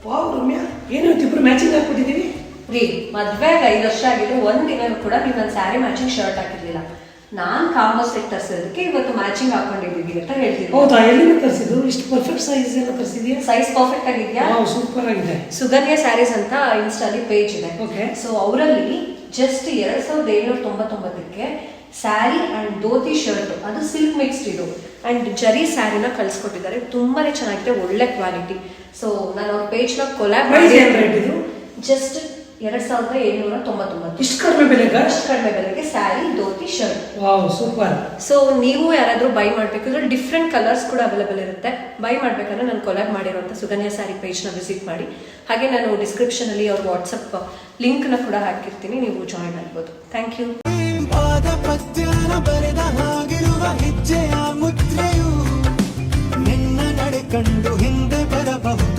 Wow Ramya, ಏನು ಇಬ್ರು matching ಹಾಕ್ಬಿಟ್ಟಿದ್ದೀವಿ ರೀ. ಮದ್ವೆಗೆ 5 ವರ್ಷ ಆಗಿದ್ರು ಒಂದಿನ ಕೂಡ ನೀವು ನನ್ನ ಸ್ಯಾರಿ ಮ್ಯಾಚಿಂಗ್ ಶರ್ಟ್ ಹಾಕಿರ್ಲಿಲ್ಲ. ನಾನ್ ಕಾಂಬೋ ಸೆಟ್ ತರಿಸೋದಕ್ಕೆ ಇವತ್ತು ಮ್ಯಾಚಿಂಗ್ ಹಾಕೊಂಡಿದ್ದೀವಿ ಅಂತ ಹೇಳ್ತೀನಿ. ಹೌದಾ, ಎಲ್ಲಿಂದ ತರಿಸಿದ್ದು? ಇಷ್ಟು ಪರ್ಫೆಕ್ಟ್ ಸೈಜ್ ಎಲ್ಲ ತರಿಸಿದ್ಯಾ? ಸೈಜ್ ಪರ್ಫೆಕ್ಟ್ ಆಗಿದೆಯಾ? ಸೂಪರ್ ಆಗಿದೆ. ಸುಗನ್ಯ ಸ್ಯಾರೀಸ್ ಅಂತ ಇನ್ಸ್ಟಾಲಿ ಪೇಜ್ ಇದೆ. ಓಕೆ. ಸೊ ಅವರಲ್ಲಿ ಜಸ್ಟ್ 2799ಕ್ಕೆ ಸ್ಯಾರಿ ಅಂಡ್ ಧೋತಿ ಶರ್ಟ್, ಅದು ಸಿಲ್ಕ್ ಮಿಕ್ಸ್ಡ್ ಇದು ಅಂಡ್ ಜರಿ ಸ್ಯಾರಿನ ಕಳ್ಸಿಕೊಟ್ಟಿದ್ದಾರೆ. ತುಂಬಾನೇ ಚೆನ್ನಾಗಿದೆ, ಒಳ್ಳೆ ಕ್ವಾಲಿಟಿ. ಸೊ ನಾನು ಅವ್ರ ಪೇಜ್ ನ ಕೊಲಾಬ್ ಮಾಡಿ ಜಸ್ಟ್ 2799. ಇಷ್ಟು ಕಡಿಮೆ ಬೆಲೆಗೆ? ಅಷ್ಟು ಕಡಿಮೆ ಬೆಲೆಗೆ sari dhoti shirt. Wow super. So ನೀವು ಯಾರಾದ್ರೂ ಬೈ ಮಾಡ್ಬೇಕಂದ್ರೆ ಡಿಫ್ರೆಂಟ್ ಕಲರ್ಸ್ ಕೂಡ ಅವೈಲೇಬಲ್ ಇರುತ್ತೆ. ಬೈ ಮಾಡ್ಬೇಕಾದ್ರೆ ನಾನು ಕೊಲಾಬ್ ಮಾಡಿರುವಂತ ಸುಗನ್ಯ ಸ್ಯಾರಿ ಪೇಜ್ ನ ವಿಸಿಟ್ ಮಾಡಿ. ಹಾಗೆ ನಾನು ಡಿಸ್ಕ್ರಿಪ್ಷನ್ ಅಲ್ಲಿ ಅವ್ರ ವಾಟ್ಸಪ್ ಲಿಂಕ್ ನ ಕೂಡ ಹಾಕಿರ್ತೀನಿ, ನೀವು ಜಾಯಿನ್ ಆಗ್ಬೋದು. Thank you. ಹೆಜ್ಜೆಯ ಮುದ್ರೆಯು ನಿನ್ನ ನಡೆ ಕಂಡು ಹಿಂದೆ ಬರಬಹುದು.